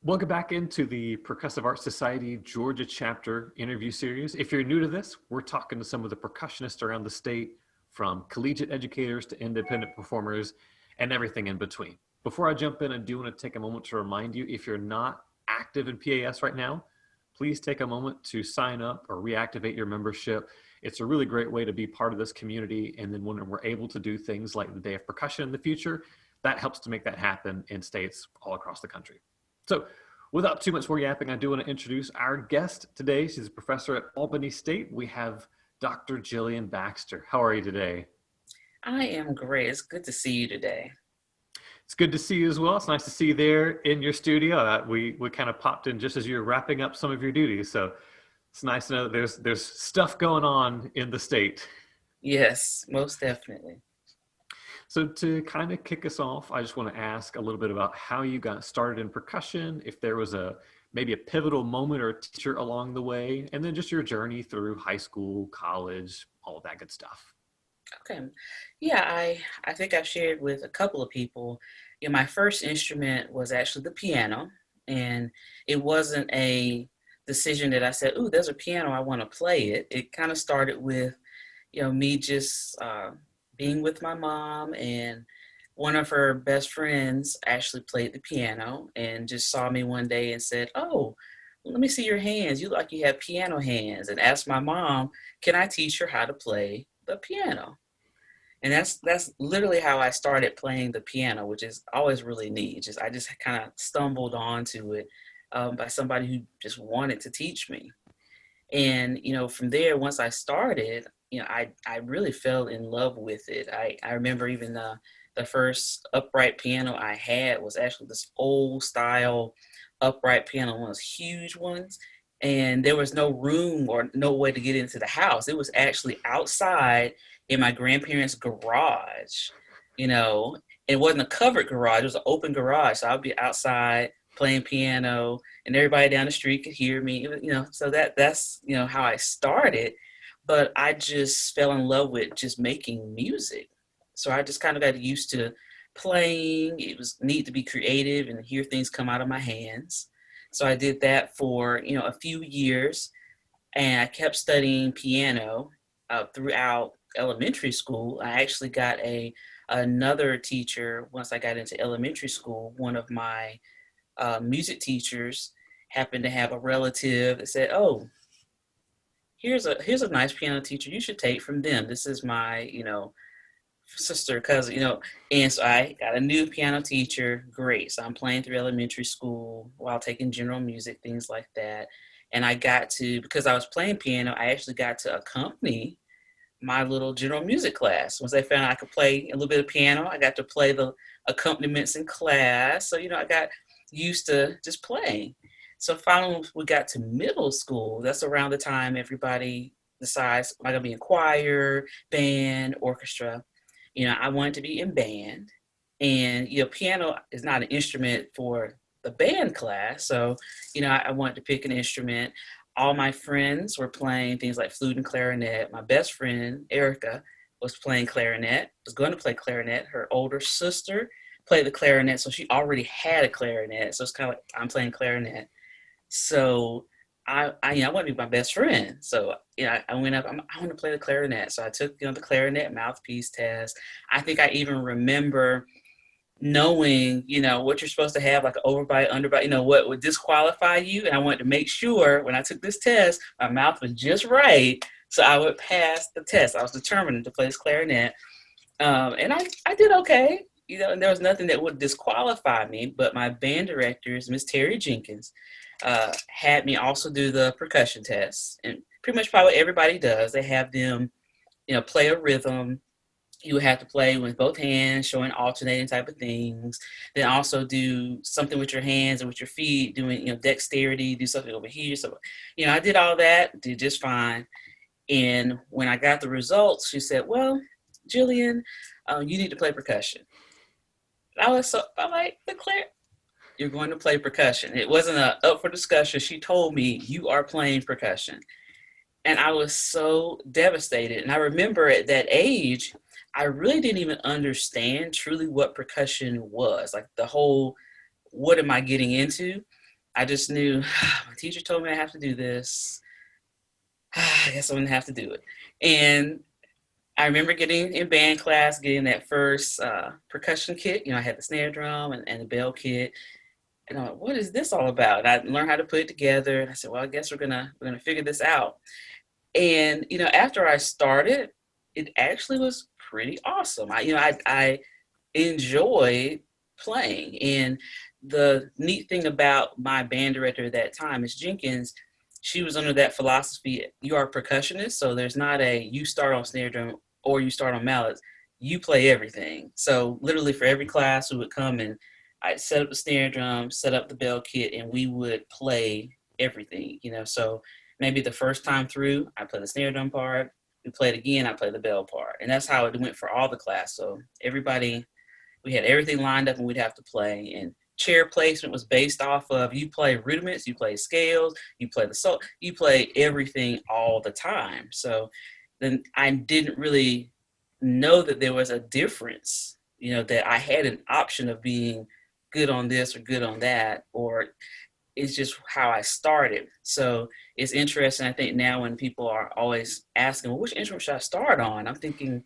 Welcome back into the Percussive Arts Society Georgia chapter interview series. If you're new to this, we're talking to some of the percussionists around the state, from collegiate educators to independent performers and everything in between. Before I jump in, I do want to take a moment to remind you, if you're not active in PAS right now, please take a moment to sign up or reactivate your membership. It's a really great way to be part of this community. And then when we're able to do things like the Day of Percussion in the future, that helps to make that happen in states all across the country. So without too much more yapping, I do want to introduce our guest today. She's a professor at Albany State. We have Dr. Jillian Baxter. How are you today? I am great. It's good to see you today. It's good to see you as well. It's nice to see you there in your studio. We kind of popped in just as you're wrapping up some of your duties. So it's nice to know that there's stuff going on in the state. Yes, most definitely. So to kind of kick us off, I just want to ask a little bit about how you got started in percussion, if there was maybe a pivotal moment or a teacher along the way, and then just your journey through high school, college, all of that good stuff. Okay. Yeah, I think I've shared with a couple of people. My first instrument was actually the piano, and it wasn't a decision that I said, "Ooh, there's a piano, I want to play it." It kind of started with, me just being with my mom, and one of her best friends actually played the piano and just saw me one day and said, "Oh, let me see your hands. You look like you have piano hands," and asked my mom, "Can I teach her how to play the piano?" And that's literally how I started playing the piano, which is always really neat. I just kind of stumbled onto it by somebody who just wanted to teach me. And from there, once I started, I really fell in love with it. I remember even the first upright piano I had was actually this old style upright piano, one of those huge ones. And there was no room or no way to get into the house. It was actually outside in my grandparents' garage. It wasn't a covered garage, it was an open garage. So I'd be outside playing piano and everybody down the street could hear me. So that's how I started. But I just fell in love with just making music. So I just kind of got used to playing. It was neat to be creative and hear things come out of my hands. So I did that for, a few years, and I kept studying piano throughout elementary school. I actually got another teacher once I got into elementary school. One of my music teachers happened to have a relative that said, "Oh, here's a nice piano teacher you should take from them. This is my, sister, cousin, And so I got a new piano teacher. Great. So I'm playing through elementary school while taking general music, things like that. And I got to, because I was playing piano, I actually got to accompany my little general music class. Once they found out I could play a little bit of piano, I got to play the accompaniments in class. So, I got used to just playing. So finally, when we got to middle school, that's around the time everybody decides, am I going to be in choir, band, orchestra? I wanted to be in band. And, piano is not an instrument for the band class. So, I wanted to pick an instrument. All my friends were playing things like flute and clarinet. My best friend, Erica, was playing clarinet, was going to play clarinet. Her older sister played the clarinet, so she already had a clarinet. So it's kind of like I'm playing clarinet. So I want to be my best friend. So, I went up, I want to play the clarinet. So I took, the clarinet mouthpiece test. I think I even remember knowing, what you're supposed to have, like an overbite, underbite, what would disqualify you. And I wanted to make sure when I took this test, my mouth was just right. So I would pass the test. I was determined to play this clarinet. And I did okay, and there was nothing that would disqualify me. But my band director is Miss Terry Jenkins. Had me also do the percussion test, and pretty much probably everybody does. They have them, play a rhythm. You have to play with both hands, showing alternating type of things. Then also do something with your hands and with your feet, doing, dexterity, do something over here. So, I did all that, did just fine. And when I got the results, she said, "Well, Jillian, you need to play percussion." I'm like, "Declare, you're going to play percussion." It wasn't up for discussion. She told me, "You are playing percussion." And I was so devastated. And I remember at that age, I really didn't even understand truly what percussion was, like the whole, what am I getting into? I just knew my teacher told me I have to do this. I guess I'm gonna have to do it. And I remember getting in band class, getting that first percussion kit. I had the snare drum and the bell kit. And I'm like, what is this all about? And I learned how to put it together. And I said, well, I guess we're gonna figure this out. And after I started, it actually was pretty awesome. I enjoyed playing. And the neat thing about my band director at that time, Miss Jenkins, she was under that philosophy, you are a percussionist, so there's not a you start on snare drum or you start on mallets, you play everything. So literally for every class we would come and I'd set up the snare drum, set up the bell kit, and we would play everything, so maybe the first time through, I play the snare drum part, we played again, I play the bell part. And that's how it went for all the class. So everybody, we had everything lined up and we'd have to play. And chair placement was based off of you play rudiments, you play scales, you play the solo, you play everything all the time. So then I didn't really know that there was a difference, that I had an option of being good on this or good on that, or it's just how I started. So it's interesting. I think now when people are always asking, well, which instrument should I start on? I'm thinking,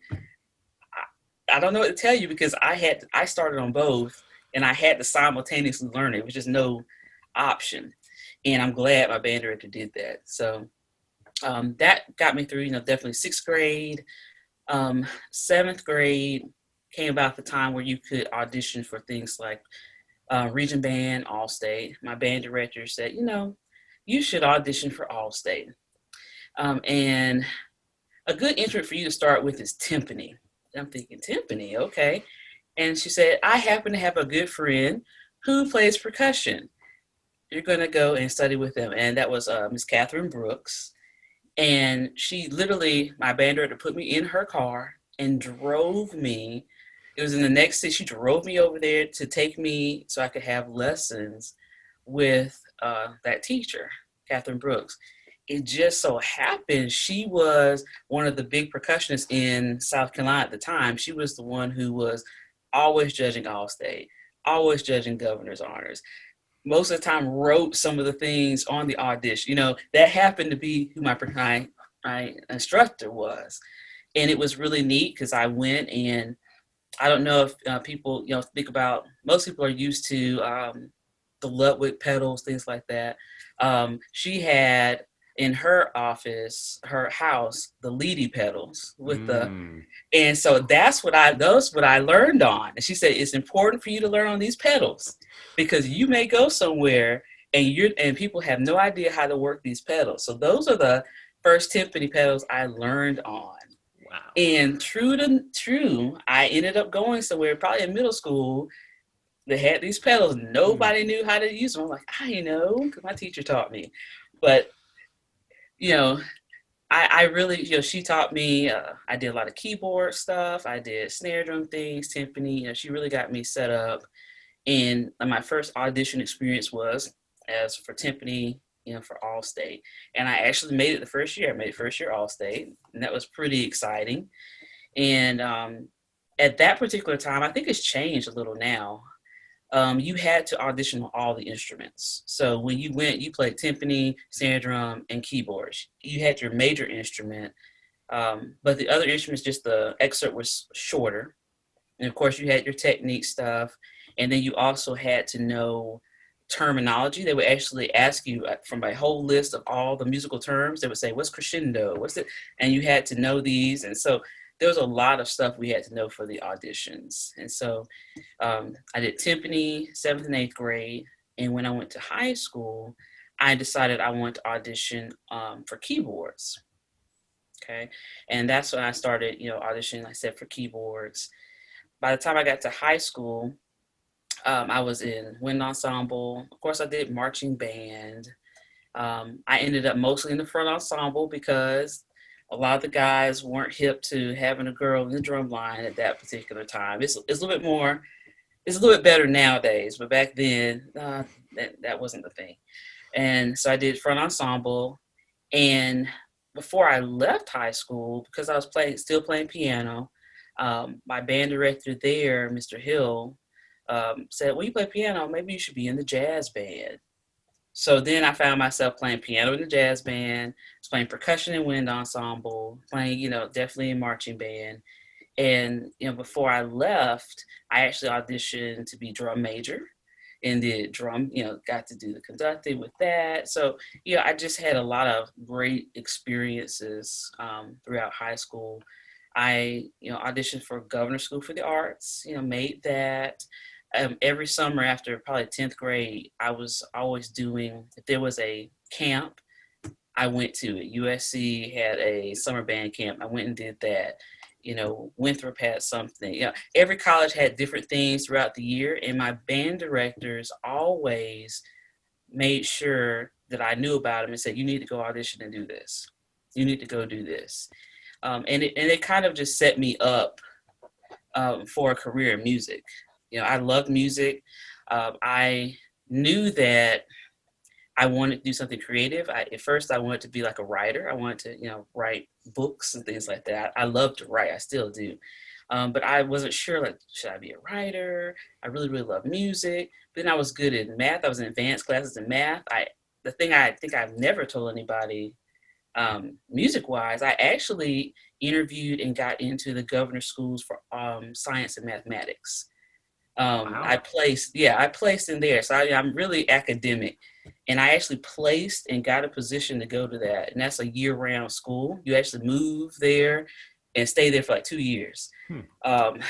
I don't know what to tell you because I started on both and I had to simultaneously learn it. It was just no option. And I'm glad my band director did that. So that got me through, definitely sixth grade. Seventh grade came about the time where you could audition for things like region band, All-State. My band director said, you should audition for All-State. And a good instrument for you to start with is timpani. I'm thinking, timpani, okay. And she said, I happen to have a good friend who plays percussion. You're going to go and study with them. And that was Miss Catherine Brooks. And she literally, my band director put me in her car and drove me. It was in the next city. She drove me over there to take me so I could have lessons with that teacher, Catherine Brooks. It just so happened she was one of the big percussionists in South Carolina at the time. She was the one who was always judging All-State, always judging Governor's Honors. Most of the time wrote some of the things on the audition. That happened to be who my instructor was. And it was really neat because I went, and I don't know if people, think about, most people are used to the Ludwig pedals, things like that. She had in her office, her house, the Leedy pedals with and so that's what I learned on. And she said, it's important for you to learn on these pedals because you may go somewhere and people have no idea how to work these pedals. So those are the first timpani pedals I learned on. Wow. And true, I ended up going somewhere, probably in middle school, that had these pedals. Nobody knew how to use them. I'm like, I know, because my teacher taught me. But I really, she taught me, I did a lot of keyboard stuff. I did snare drum things, timpani. She really got me set up. And my first audition experience was as for timpani, for All-State. And I actually made it the first year. I made it first year All-State. And that was pretty exciting. And at that particular time, I think it's changed a little now. You had to audition on all the instruments. So when you went, you played timpani, snare drum, and keyboards. You had your major instrument, but the other instruments, just the excerpt was shorter. And of course, you had your technique stuff. And then you also had to know terminology. They would actually ask you from a whole list of all the musical terms. They would say, what's crescendo? What's it? And you had to know these. And so there was a lot of stuff we had to know for the auditions. And so I did timpani, 7th and 8th grade. And when I went to high school, I decided I wanted to audition for keyboards. Okay. And that's when I started, auditioning, like I said, for keyboards. By the time I got to high school, I was in wind ensemble. Of course, I did marching band. I ended up mostly in the front ensemble because a lot of the guys weren't hip to having a girl in the drum line at that particular time. It's a little bit more, it's a little bit better nowadays, but back then, that wasn't the thing. And so I did front ensemble. And before I left high school, because I was still playing piano, my band director there, Mr. Hill, said, well, you play piano, maybe you should be in the jazz band. So then I found myself playing piano in the jazz band, playing percussion in wind ensemble, playing, definitely in marching band. And, before I left, I actually auditioned to be drum major and did drum, got to do the conducting with that. So, I just had a lot of great experiences throughout high school. I, auditioned for Governor School for the Arts, made that. Every summer after probably 10th grade, I was always doing, if there was a camp, I went to it. USC had a summer band camp. I went and did that. Winthrop had something. Every college had different things throughout the year, and my band directors always made sure that I knew about them and said, "You need to go audition and do this. You need to go do this." And it kind of just set me up for a career in music. I love music. I knew that I wanted to do something creative. At first, I wanted to be like a writer. I wanted to, write books and things like that. I love to write. I still do. But I wasn't sure, like, should I be a writer? I really, really love music. But then I was good at math. I was in advanced classes in math. The thing I think I've never told anybody, music-wise, I actually interviewed and got into the governor schools for science and mathematics. Wow. I placed in there. So I'm really academic. And I actually placed and got a position to go to that. And that's a year-round school. You actually move there and stay there for like 2 years. And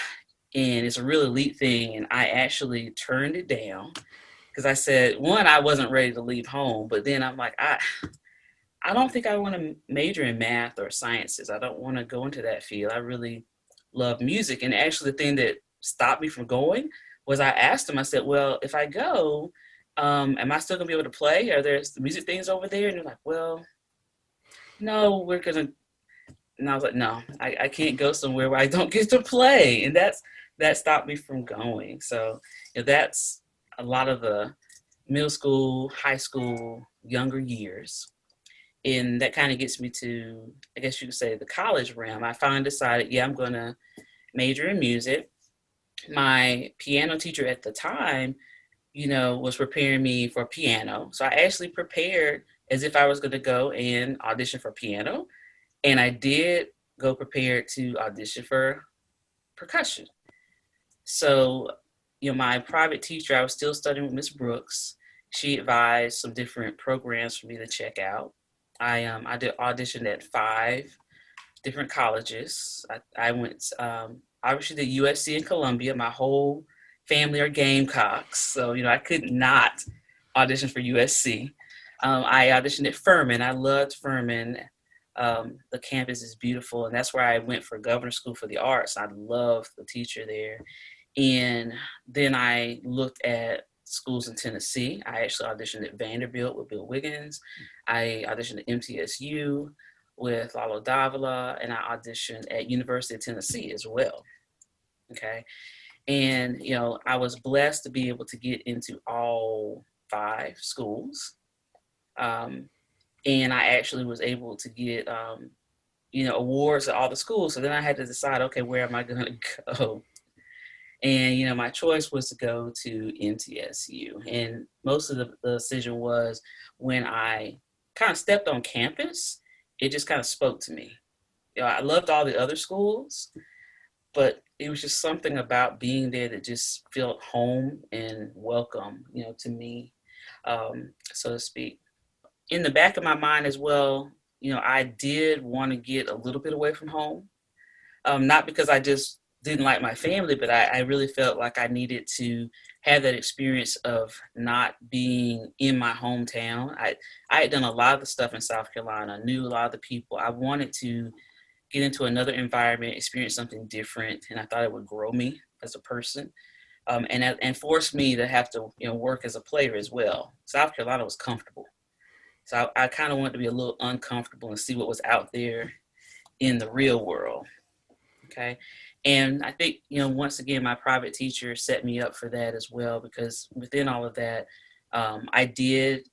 it's a real elite thing. And I actually turned it down because I said, one, I wasn't ready to leave home. But then I'm like, I don't think I want to major in math or sciences. I don't want to go into that field. I really love music. And actually the thing that stopped me from going was I asked them, I said, well, if I go, am I still gonna be able to play? Are there music things over there? And they're like, well, no, we're gonna. And I was like, no, I can't go somewhere where I don't get to play. And that stopped me from going. So that's a lot of the middle school, high school, younger years. And that kind of gets me to, I guess you could say, the college realm. I finally decided, I'm gonna major in music. My piano teacher at the time, was preparing me for piano. So I actually prepared as if I was going to go and audition for piano. And I did go prepared to audition for percussion. So, my private teacher, I was still studying with Miss Brooks. She advised some different programs for me to check out. I did audition at 5 different colleges. I went, obviously the USC and Columbia. My whole family are Gamecocks, so I could not audition for USC. I auditioned at Furman. I loved Furman. The campus is beautiful, and that's where I went for Governor School for the Arts. I loved the teacher there. And then I looked at schools in Tennessee. I actually auditioned at Vanderbilt with Bill Wiggins. I auditioned at MTSU with Lalo Davila, and I auditioned at University of Tennessee as well. Okay. And, I was blessed to be able to get into all 5 schools. And I actually was able to get, awards at all the schools. So then I had to decide, okay, where am I going to go? And, my choice was to go to MTSU. And most of the decision was when I kind of stepped on campus, it just kind of spoke to me. I loved all the other schools, but it was just something about being there that just felt home and welcome, to me, so to speak. In the back of my mind as well, I did want to get a little bit away from home. Not because I just didn't like my family, but I really felt like I needed to have that experience of not being in my hometown. I had done a lot of the stuff in South Carolina, knew a lot of the people. I wanted to get into another environment, experience something different, and I thought it would grow me as a person, and force me to have to work as a player as well. South Carolina was comfortable, so I kind of wanted to be a little uncomfortable and see what was out there in the real world. Okay, and I think once again my private teacher set me up for that as well, because within all of that, I did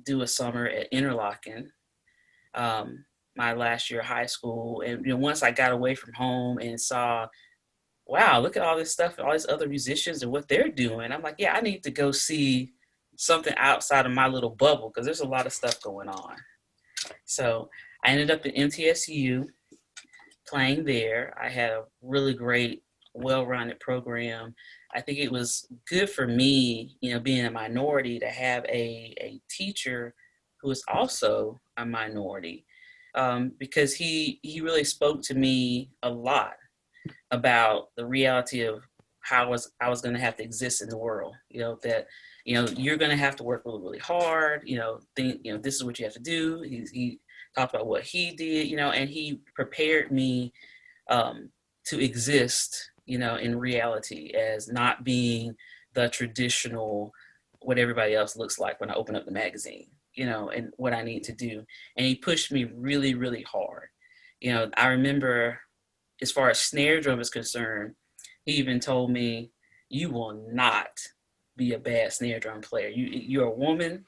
do a summer at Interlochen. My last year of high school. And once I got away from home and saw, wow, look at all this stuff, all these other musicians and what they're doing, I'm like, I need to go see something outside of my little bubble, because there's a lot of stuff going on. So I ended up in MTSU playing there. I had a really great, well-rounded program. I think it was good for me, being a minority, to have a teacher who is also a minority, because he really spoke to me a lot about the reality of how I was going to have to exist in the world. That you're going to have to work really, really hard. This is what you have to do. He talked about what he did. And he prepared me to exist, in reality, as not being the traditional what everybody else looks like when I open up the magazine, and what I need to do. And he pushed me really, really hard. I remember, as far as snare drum is concerned, he even told me, "You will not be a bad snare drum player. You're a woman.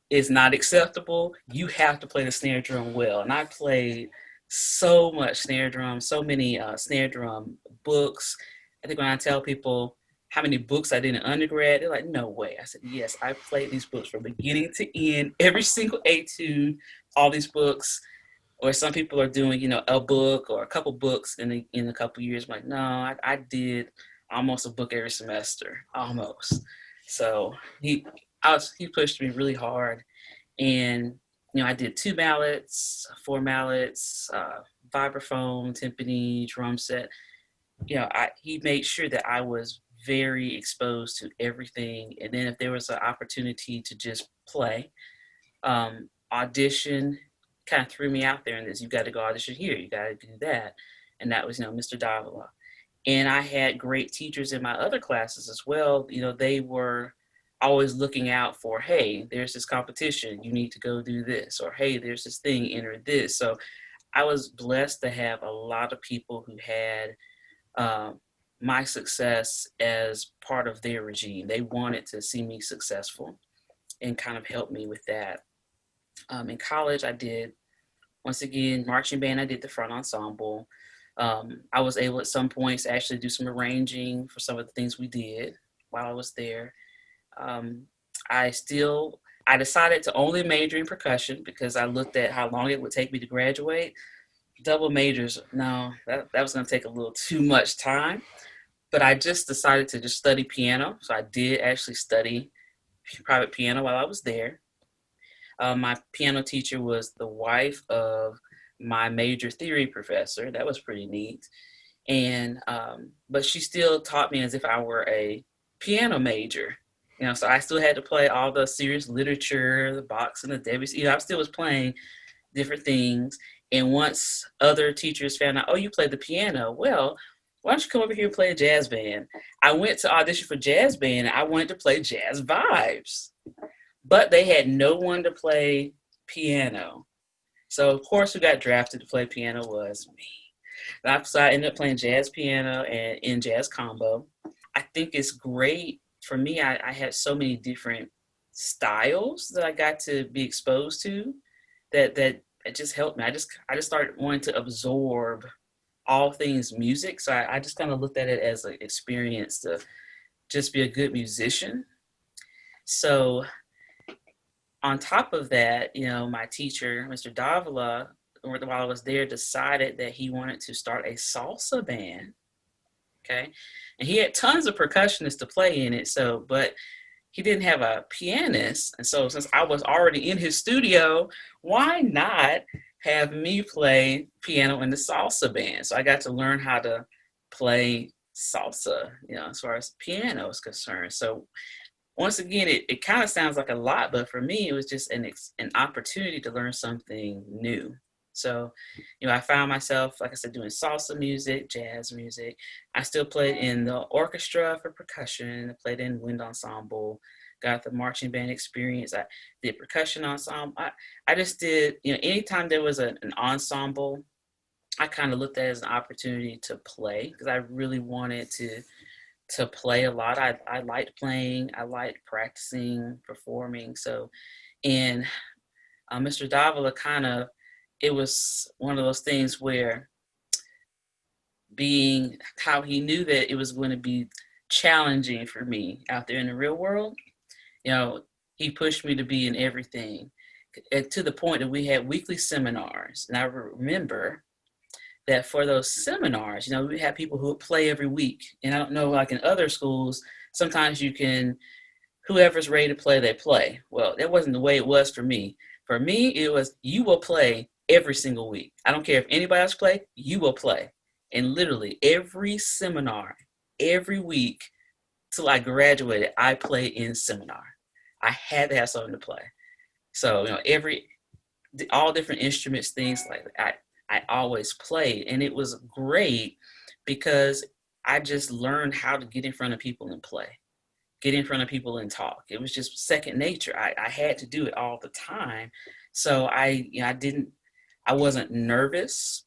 It's not acceptable. You have to play the snare drum well." And I played so much snare drum, so many snare drum books. I think when I tell people how many books I did in undergrad, they're like, "No way." I said, "Yes, I played these books from beginning to end, every single etude, all these books." Or some people are doing, a book or a couple books in a couple years. I'm like, no, I did almost a book every semester, almost. So he pushed me really hard, and I did 2 mallets, 4 mallets, vibraphone, timpani, drum set. He made sure that I was very exposed to everything, and then if there was an opportunity to just play, audition, kind of threw me out there in this. You got to go audition here. You got to do that. And that was, Mr. Davila. And I had great teachers in my other classes as well. They were always looking out for, hey, there's this competition. You need to go do this. Or, hey, there's this thing, enter this. So I was blessed to have a lot of people who had my success as part of their regime. They wanted to see me successful and kind of help me with that. In college, I did, once again, marching band. I did the front ensemble. I was able at some points to actually do some arranging for some of the things we did while I was there. I decided to only major in percussion because I looked at how long it would take me to graduate. Double majors, no, that was going to take a little too much time. But I just decided to just study piano. So I did actually study private piano while I was there. My piano teacher was the wife of my major theory professor. That was pretty neat. And, but she still taught me as if I were a piano major. So I still had to play all the serious literature, the Bachs and the Debussy. I still was playing different things. And once other teachers found out, oh, you play the piano, well, why don't you come over here and play a jazz band? I went to audition for jazz band. I wanted to play jazz vibes, but they had no one to play piano. So of course, who got drafted to play piano was me. So I ended up playing jazz piano and in jazz combo. I think it's great for me. I had so many different styles that I got to be exposed to that it just helped me. I just started wanting to absorb all things music. So I just kind of looked at it as an experience to just be a good musician. So on top of that, my teacher, Mr. Davila, while I was there, decided that he wanted to start a salsa band. Okay. And he had tons of percussionists to play in it. So, but he didn't have a pianist. And so since I was already in his studio, why not have me play piano in the salsa band? So I got to learn how to play salsa, as far as piano is concerned. So once again, it kind of sounds like a lot, but for me, it was just an opportunity to learn something new. So, I found myself, like I said, doing salsa music, jazz music. I still played in the orchestra for percussion. I played in wind ensemble, got the marching band experience. I did percussion ensemble. I just did, anytime there was an ensemble, I kind of looked at it as an opportunity to play because I really wanted to play a lot. I liked playing. I liked practicing, performing. So, and Mr. Davila it was one of those things where being how he knew that it was going to be challenging for me out there in the real world, he pushed me to be in everything, and to the point that we had weekly seminars. And I remember that for those seminars, we had people who would play every week. And I don't know, like in other schools, sometimes you can, whoever's ready to play, they play. Well, that wasn't the way it was for me. For me, it was, you will play every single week. I don't care if anybody else play, you will play. And literally every seminar, every week till I graduated, I played in seminar. I had to have something to play. So, all different instruments, things like that. I always played, and it was great because I just learned how to get in front of people and play, get in front of people and talk. It was just second nature. I had to do it all the time. So I wasn't nervous,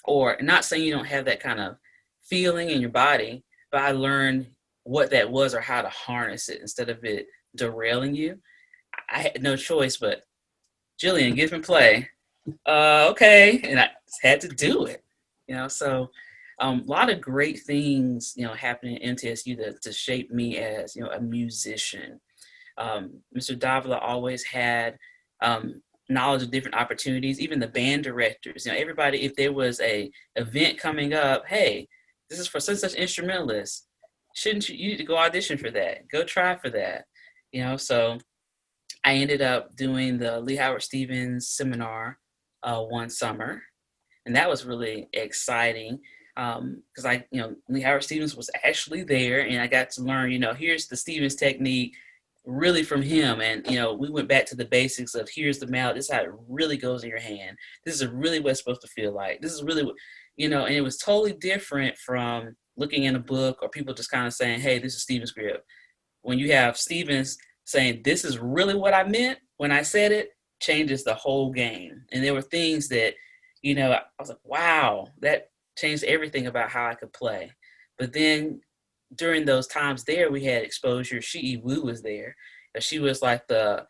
or not saying you don't have that kind of feeling in your body, but I learned what that was or how to harness it instead of it derailing you. I had no choice, but Jillian, give me play. Okay. And I had to do it, so a lot of great things, happening in MTSU to shape me as, a musician. Mr. Davila always had knowledge of different opportunities, even the band directors, everybody, if there was a event coming up, hey, this is for such instrumentalists. Shouldn't you need to go audition for that? Go try for that. So I ended up doing the Lee Howard Stevens seminar one summer, and that was really exciting because Lee Howard Stevens was actually there, and I got to learn, here's the Stevens technique really from him. And, we went back to the basics of here's the mallet, this is how it really goes in your hand. This is really what it's supposed to feel like. This is really what, and it was totally different from looking in a book or people just kind of saying, hey, this is Stevens grip. When you have Stevens saying, this is really what I meant when I said it, changes the whole game. And there were things that, I was like, wow, that changed everything about how I could play. But then during those times there, we had exposure. Shi Wu was there. She was like the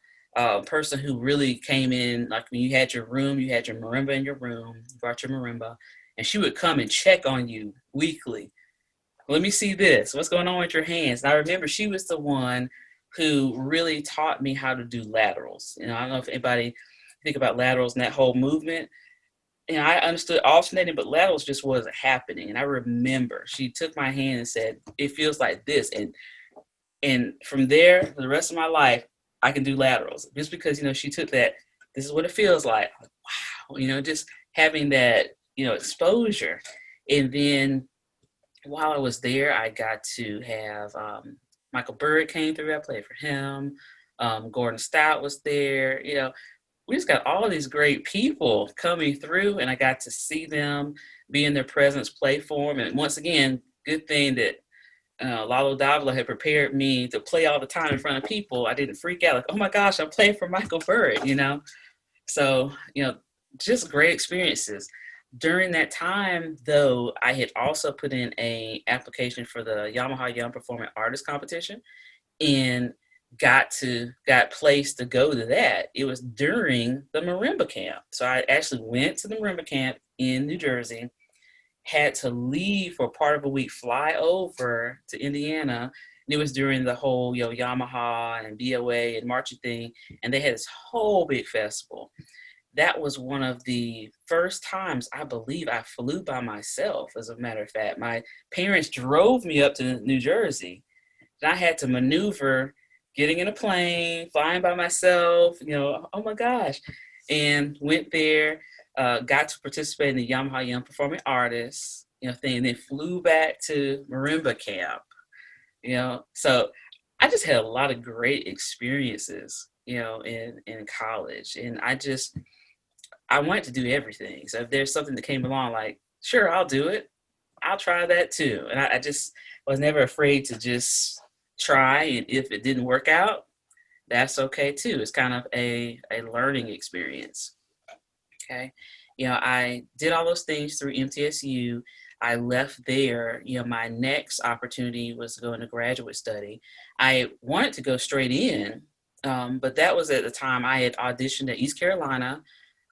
person who really came in, like when you had your room, you had your marimba in your room, you brought your marimba, and she would come and check on you weekly. Let me see this. What's going on with your hands? And I remember she was the one who really taught me how to do laterals. I don't know if anybody think about laterals and that whole movement. I understood alternating, but laterals just wasn't happening. And I remember she took my hand and said, it feels like this. And from there, for the rest of my life, I can do laterals. Just because, she took that, this is what it feels like. Wow, just having that, exposure. And then while I was there, I got to have Michael Bird came through. I played for him. Gordon Stout was there. We just got all of these great people coming through, and I got to see them, be in their presence, play for them. And once again, good thing that Lalo Davila had prepared me to play all the time in front of people. I didn't freak out like, oh my gosh, I'm playing for Michael Bird, So, just great experiences. During that time, though, I had also put in an application for the Yamaha Young Performing Artist Competition and got placed to go to that. It was during the marimba camp. So I actually went to the marimba camp in New Jersey, had to leave for part of a week, fly over to Indiana. And it was during the whole, Yamaha and BOA and marching thing. And they had this whole big festival. That was one of the first times I believe I flew by myself, as a matter of fact. My parents drove me up to New Jersey. And I had to maneuver getting in a plane, flying by myself, oh my gosh. And went there, got to participate in the Yamaha Young Performing Artists, thing, and then flew back to marimba camp, So I just had a lot of great experiences, in college. And I wanted to do everything. So if there's something that came along, like, sure, I'll do it. I'll try that too. And I just was never afraid to just try. And if it didn't work out, that's okay too. It's kind of a learning experience. Okay. I did all those things through MTSU. I left there. My next opportunity was to go into graduate study. I wanted to go straight in, but that was at the time I had auditioned at East Carolina.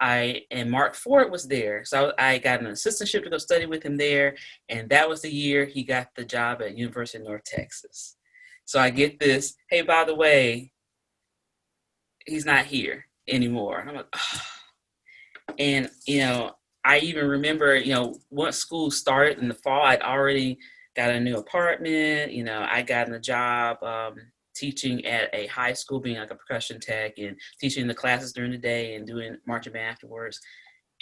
And Mark Ford was there. So I got an assistantship to go study with him there. And that was the year he got the job at University of North Texas. So I get this, hey, by the way, he's not here anymore. And I'm like, oh. And, I even remember, once school started in the fall, I'd already got a new apartment. I got in a job teaching at a high school, being like a percussion tech and teaching the classes during the day and doing marching band afterwards.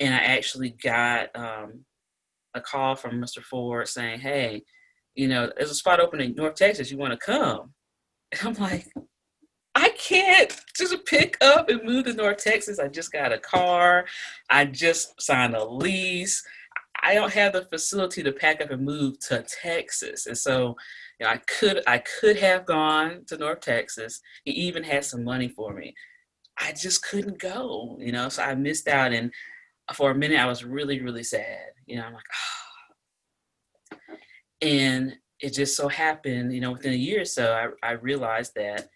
And I actually got a call from Mr. Ford saying, hey, there's a spot open in North Texas. You want to come? And I'm like, I can't just pick up and move to North Texas. I just got a car. I just signed a lease. I don't have the facility to pack up and move to Texas. And so, I could have gone to North Texas. He even had some money for me. I just couldn't go, so I missed out. And for a minute, I was really, really sad. I'm like, oh. And it just so happened, within a year or so, I realized that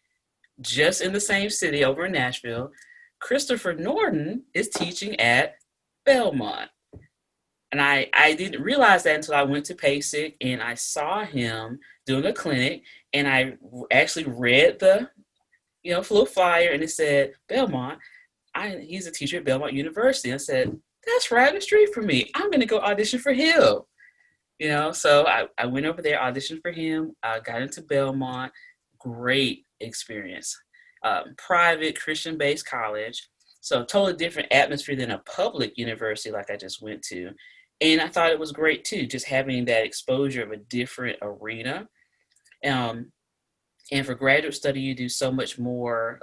just in the same city over in Nashville, Christopher Norton is teaching at Belmont. And I didn't realize that until I went to PASIC and I saw him doing a clinic, and I actually read the, little flyer, and it said Belmont. He's a teacher at Belmont University. I said, that's right up the street from me. I'm going to go audition for him. So I went over there, auditioned for him, got into Belmont. Great experience. Private Christian-based college. So totally different atmosphere than a public university like I just went to. And I thought it was great too, just having that exposure of a different arena. And for graduate study, you do so much more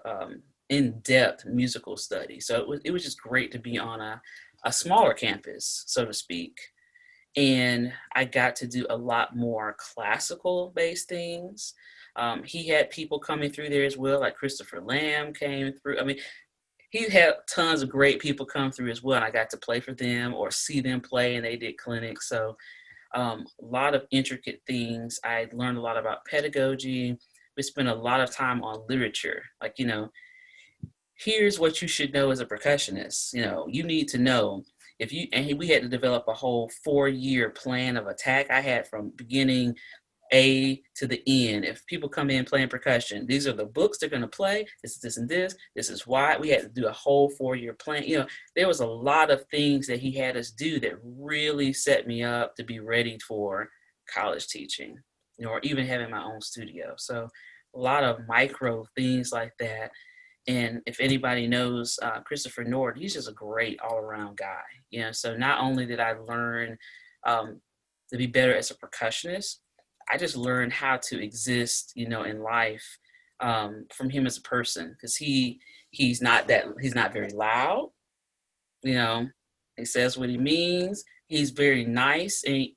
in-depth musical study. So it was just great to be on a smaller campus, so to speak. And I got to do a lot more classical-based things. He had people coming through there as well, like Christopher Lamb came through. I mean, he had tons of great people come through as well, and I got to play for them or see them play, and they did clinics. So a lot of intricate things. I learned a lot about pedagogy. We spent a lot of time on literature, like, here's what you should know as a percussionist. You need to know we had to develop a whole 4-year plan of attack. I had from beginning A to the end. If people come in playing percussion, these are the books they're going to play. This is this and this. This is why. We had to do a whole 4-year plan. There was a lot of things that he had us do that really set me up to be ready for college teaching, or even having my own studio. So a lot of micro things like that. And if anybody knows Christopher Norton, he's just a great all-around guy. So not only did I learn to be better as a percussionist, I just learned how to exist, in life from him as a person, because he's not very loud. He says what he means. He's very nice, and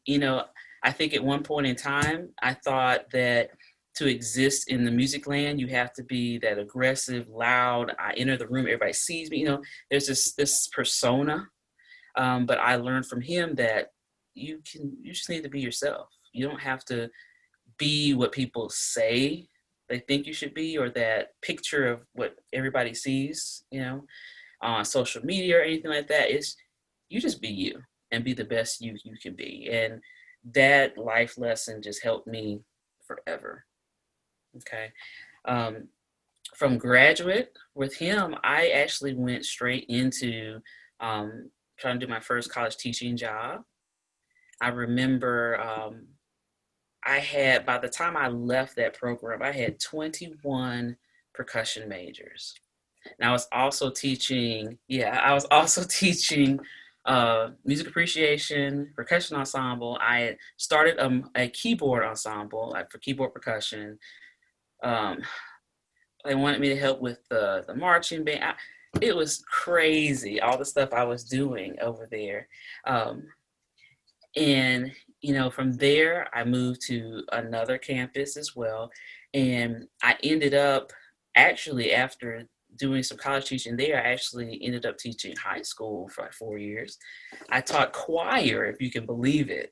I think at one point in time, I thought that to exist in the music land, you have to be that aggressive, loud. I enter the room, everybody sees me. There's this persona, but I learned from him that you just need to be yourself. You don't have to be what people say they think you should be, or that picture of what everybody sees, on social media or anything like that. You just be you and be the best you can be. And that life lesson just helped me forever. Okay. From graduate with him, I actually went straight into trying to do my first college teaching job. I remember by the time I left that program, I had 21 percussion majors. And I was also teaching music appreciation, percussion ensemble. I had started a keyboard ensemble, like for keyboard percussion. They wanted me to help with the marching band. It was crazy, all the stuff I was doing over there. And, from there, I moved to another campus as well. And I ended up, actually, after doing some college teaching there, I actually ended up teaching high school for like 4 years. I taught choir, if you can believe it.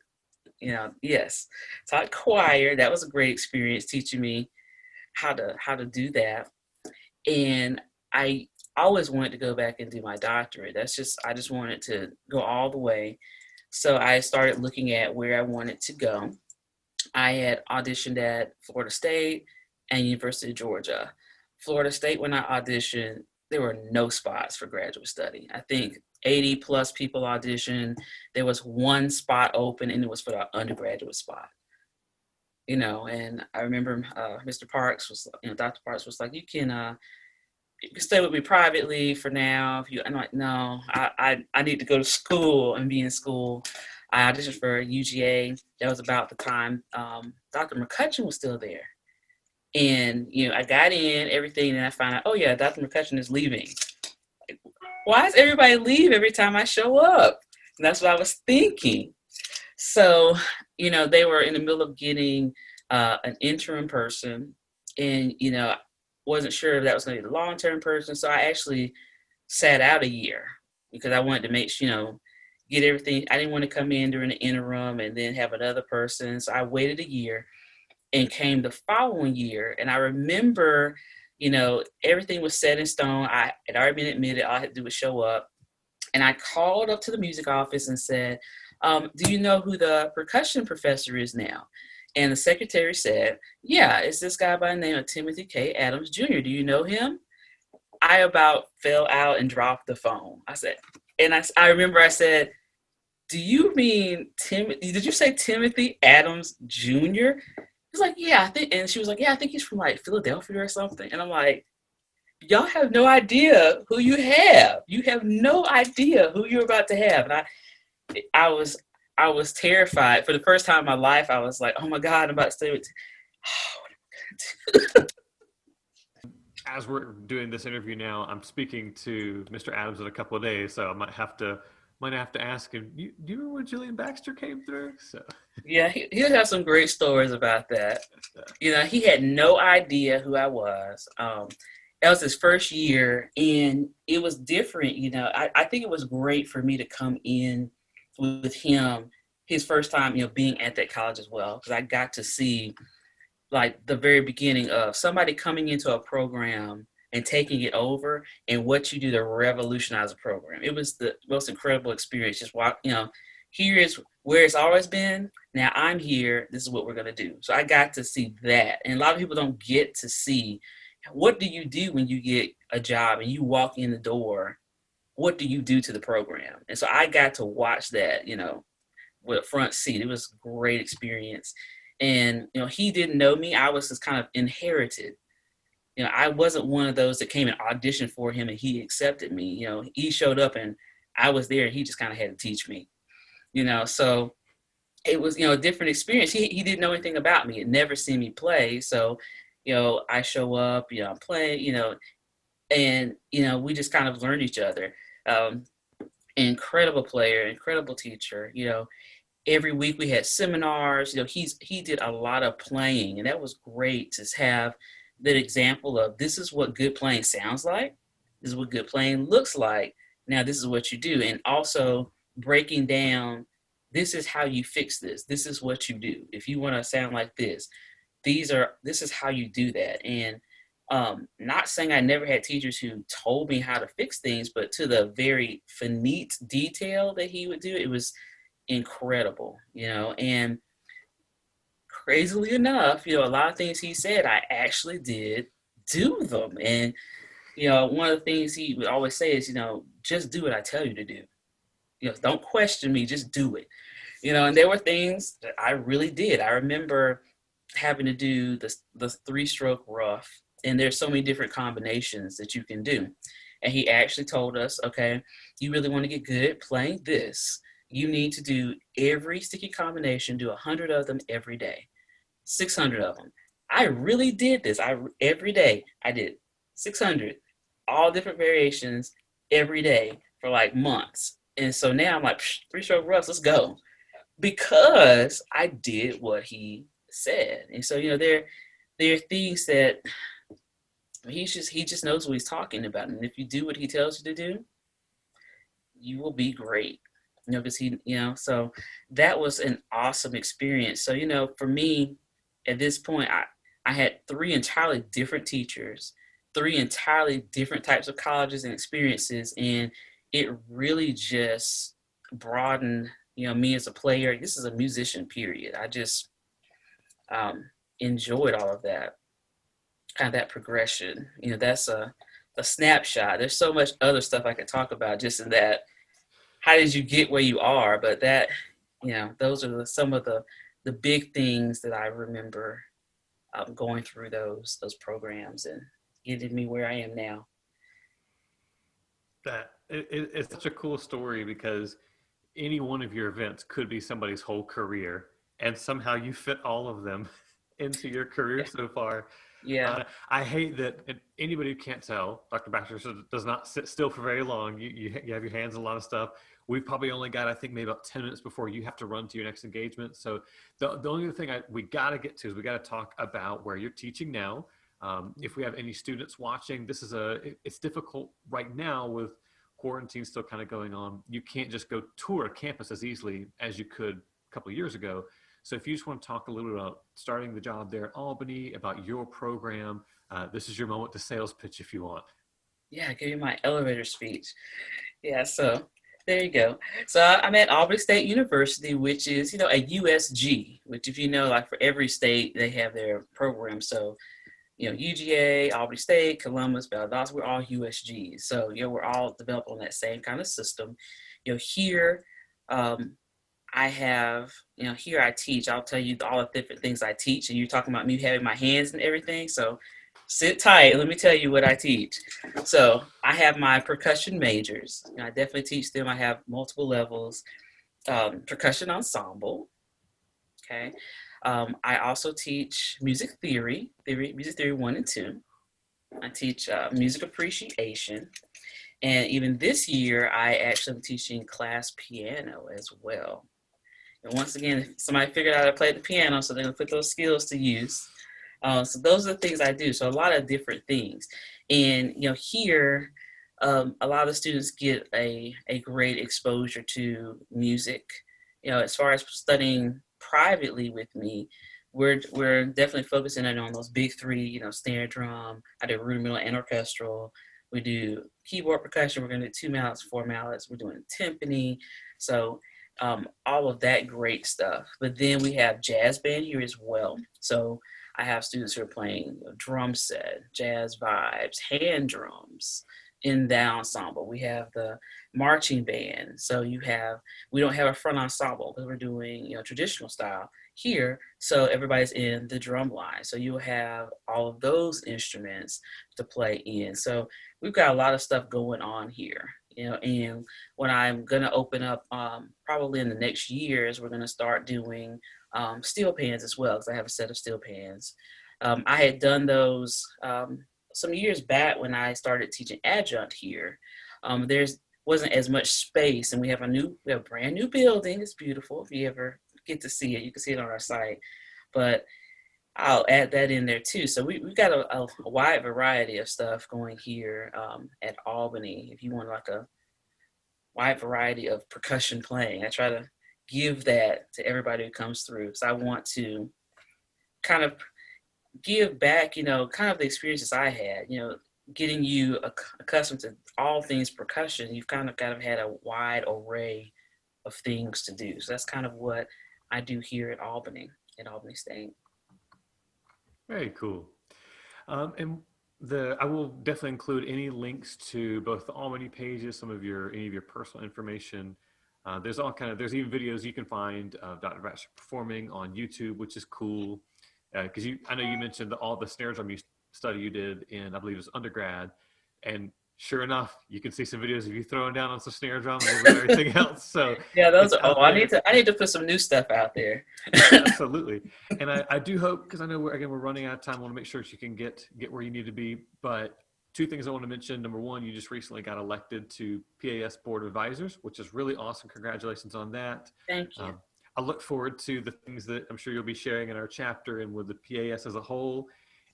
Yes, taught choir. That was a great experience, teaching me how to do that. And I always wanted to go back and do my doctorate. I just wanted to go all the way. So I started looking at where I wanted to go. I had auditioned at Florida State and University of Georgia. Florida State, when I auditioned, there were no spots for graduate study. I think 80 plus people auditioned. There was one spot open, and it was for the undergraduate spot. And I remember Mr. Parks was, Dr. Parks was like, you can stay with me privately for now. I'm like, no, I need to go to school and be in school. I auditioned for UGA. That was about the time Dr. McCutcheon was still there. And, I got in, everything, and I found out, oh, yeah, Dr. McCutcheon is leaving. Like, why does everybody leave every time I show up? And that's what I was thinking. So, they were in the middle of getting an interim person, and, wasn't sure if that was going to be the long-term person. So I actually sat out a year because I wanted to make sure, get everything. I didn't want to come in during the interim and then have another person. So I waited a year and came the following year. And I remember, everything was set in stone. I had already been admitted. All I had to do was show up. And I called up to the music office and said, do you know who the percussion professor is now? And the secretary said, yeah, it's this guy by the name of Timothy K. Adams Jr. Do you know him? I about fell out and dropped the phone. I said, and I remember I said, do you mean did you say Timothy Adams Jr.? He's like, yeah, I think, and she was like, yeah, I think he's from like Philadelphia or something. And I'm like, y'all have no idea who you have. You have no idea who you're about to have. And I was terrified. For the first time in my life, I was like, oh my God, I'm about to stay with As we're doing this interview now, I'm speaking to Mr. Adams in a couple of days, so I might have to ask him, do you remember when Jillian Baxter came through? So yeah, he'll have some great stories about that. He had no idea who I was. That was his first year, and it was different. I think it was great for me to come in with him his first time, being at that college as well, because I got to see like the very beginning of somebody coming into a program and taking it over and what you do to revolutionize a program. It was the most incredible experience. Just walk, here is where it's always been. Now I'm here. This is what we're going to do. So I got to see that. And a lot of people don't get to see, what do you do when you get a job and you walk in the door? What do you do to the program? And so I got to watch that, with a front seat. It was a great experience. And, he didn't know me. I was just kind of inherited. I wasn't one of those that came and auditioned for him and he accepted me. He showed up and I was there and he just kind of had to teach me, so it was, a different experience. He didn't know anything about me. He'd never seen me play. So, I show up, I'm playing, and, we just kind of learned each other. Incredible player, incredible teacher, every week we had seminars. He did a lot of playing, and that was great to have that example of, this is what good playing sounds like. This is what good playing looks like. Now this is what you do. And also breaking down, this is how you fix this. This is what you do. If you want to sound like this, this is how you do that. And not saying I never had teachers who told me how to fix things, but to the very finite detail that he would do, it was incredible, and crazily enough, a lot of things he said, I actually did do them. And, one of the things he would always say is, just do what I tell you to do. Don't question me, just do it. And there were things that I really did. I remember having to do the 3-stroke rough, and there's so many different combinations that you can do. And he actually told us, okay, you really want to get good at playing this, you need to do every sticky combination, do 100 of them every day, 600 of them. I really did this. Every day I did 600, all different variations every day for like months. And so now I'm like, 3-stroke roughs, let's go. Because I did what he said. And so, there are things that he just knows what he's talking about. And if you do what he tells you to do, you will be great. Because so that was an awesome experience. So, for me at this point, I had 3 entirely different teachers, 3 entirely different types of colleges and experiences. And it really just broadened, me as a player. This is a musician, period. I just enjoyed all of that, kind of that progression. That's a snapshot. There's so much other stuff I could talk about just in that. How did you get where you are? But that, those are some of the big things that I remember going through those programs and getting me where I am now. It's such a cool story because any one of your events could be somebody's whole career, and somehow you fit all of them into your career Yeah. so far. Yeah. I hate that anybody who can't tell, Dr. Baxter does not sit still for very long. You have your hands in a lot of stuff. We've probably only got, I think, maybe about 10 minutes before you have to run to your next engagement. So the only thing we got to get to is we got to talk about where you're teaching now. If we have any students watching, it's difficult right now with quarantine still kind of going on. You can't just go tour a campus as easily as you could a couple of years ago. So if you just want to talk a little bit about starting the job there at Albany, about your program, this is your moment to sales pitch if you want. Yeah, give you my elevator speech. Yeah, so there you go. So I'm at Albany State University, which is, a USG, which if you know, like for every state, they have their program. So, UGA, Albany State, Columbus, Valdosta, we're all USGs. So, we're all developed on that same kind of system. Here, I have, here I teach. I'll tell you all the different things I teach. And you're talking about me having my hands and everything. So sit tight. Let me tell you what I teach. So I have my percussion majors. I definitely teach them. I have multiple levels. Percussion ensemble. Okay. I also teach music theory, music theory 1 and 2. I teach music appreciation. And even this year, I actually am teaching class piano as well. And once again, somebody figured out how to play the piano, so they're going to put those skills to use. So those are the things I do. So a lot of different things. And, here, a lot of the students get a great exposure to music. As far as studying privately with me, we're definitely focusing on those big three, snare drum. I do rudimental and orchestral. We do keyboard percussion. We're going to do 2 mallets, 4 mallets. We're doing timpani. So all of that great stuff. But then we have jazz band here as well. So I have students who are playing drum set, jazz vibes, hand drums in that ensemble. We have the marching band. So we don't have a front ensemble because we're doing, traditional style here. So everybody's in the drum line. So you'll have all of those instruments to play in. So we've got a lot of stuff going on here. And when I'm going to open up probably in the next years, we're going to start doing steel pans as well, because I have a set of steel pans. I had done those some years back when I started teaching adjunct here. There's wasn't as much space, and we have a brand new building. It's beautiful. If you ever get to see it, you can see it on our site. But I'll add that in there too. So we've got a wide variety of stuff going here at Albany. If you want like a wide variety of percussion playing, I try to give that to everybody who comes through. So I want to kind of give back, kind of the experiences I had, getting you accustomed to all things percussion. You've kind of had a wide array of things to do. So that's kind of what I do here at Albany State. Very cool. And I will definitely include any links to both the Albany pages, any of your personal information. There's even videos you can find of Dr. Baxter performing on YouTube, which is cool. Because I know you mentioned all the snare drum study you did in, I believe it was undergrad, and sure enough, you can see some videos of you throwing down on some snare drum and everything else. So yeah, I need to put some new stuff out there. Absolutely. And I do hope, because I know we're running out of time. I want to make sure that you can get where you need to be. But 2 things I want to mention. Number 1, you just recently got elected to PAS Board of Advisors, which is really awesome. Congratulations on that. Thank you. I look forward to the things that I'm sure you'll be sharing in our chapter and with the PAS as a whole.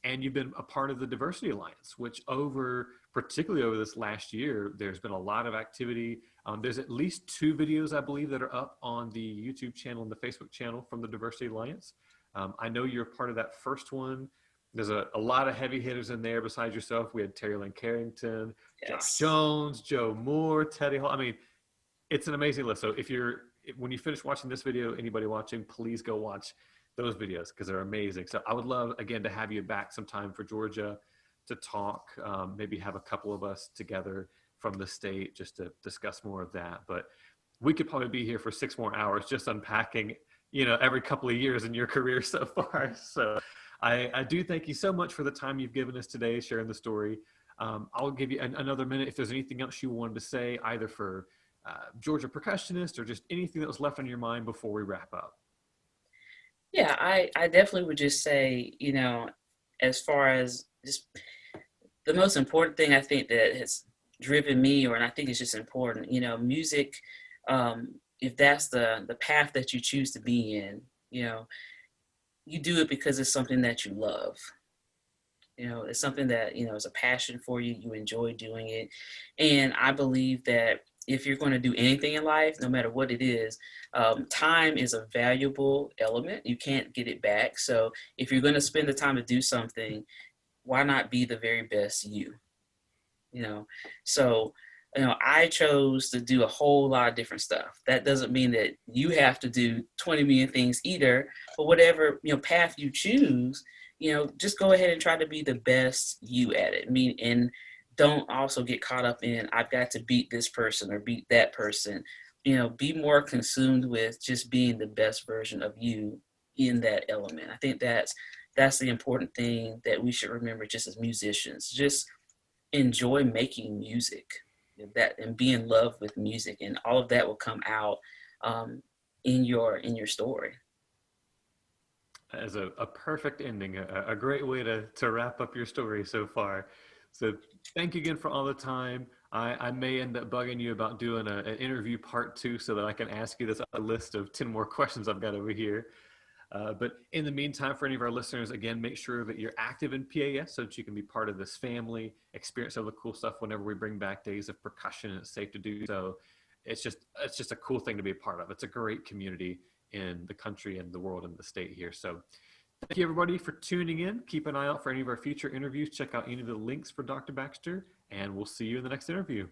And you've been a part of the Diversity Alliance, which particularly over this last year, there's been a lot of activity. There's at least 2 videos, I believe, that are up on the YouTube channel and the Facebook channel from the Diversity Alliance. I know you're part of that first one. There's a lot of heavy hitters in there besides yourself. We had Terry Lynn Carrington, Yes. Josh Jones, Joe Moore, Teddy Hall. I mean, it's an amazing list. So when you finish watching this video, anybody watching, please go watch those videos because they're amazing. So I would love, again, to have you back sometime for Georgia. to talk, maybe have a couple of us together from the state just to discuss more of that. But we could probably be here for 6 more hours just unpacking, every couple of years in your career so far. So I do thank you so much for the time you've given us today, sharing the story. I'll give you another minute if there's anything else you wanted to say, either for Georgia Percussionist or just anything that was left on your mind before we wrap up. Yeah, I definitely would just say, as far as just the most important thing I think that has driven me, and I think it's just important, music, if that's the path that you choose to be in, you do it because it's something that you love. It's something that, is a passion for you. You enjoy doing it. And I believe that if you're going to do anything in life, no matter what it is, time is a valuable element. You can't get it back. So if you're going to spend the time to do something, why not be the very best you? So I chose to do a whole lot of different stuff. That doesn't mean that you have to do 20 million things either, but whatever path you choose, just go ahead and try to be the best you at it. And don't also get caught up in, I've got to beat this person or beat that person. Be more consumed with just being the best version of you in that element. I think that's the important thing that we should remember just as musicians. Just enjoy making music, and be in love with music, and all of that will come out in your story. As a perfect ending, a great way to wrap up your story so far. So thank you again for all the time. I may end up bugging you about doing an interview part 2 so that I can ask you this list of 10 more questions I've got over here. But in the meantime, for any of our listeners, again, make sure that you're active in PAS so that you can be part of this family, experience all the cool stuff whenever we bring back days of percussion, and it's safe to do so. It's just a cool thing to be a part of. It's a great community in the country and the world and the state here. So thank you, everybody, for tuning in. Keep an eye out for any of our future interviews. Check out any of the links for Dr. Baxter, and we'll see you in the next interview.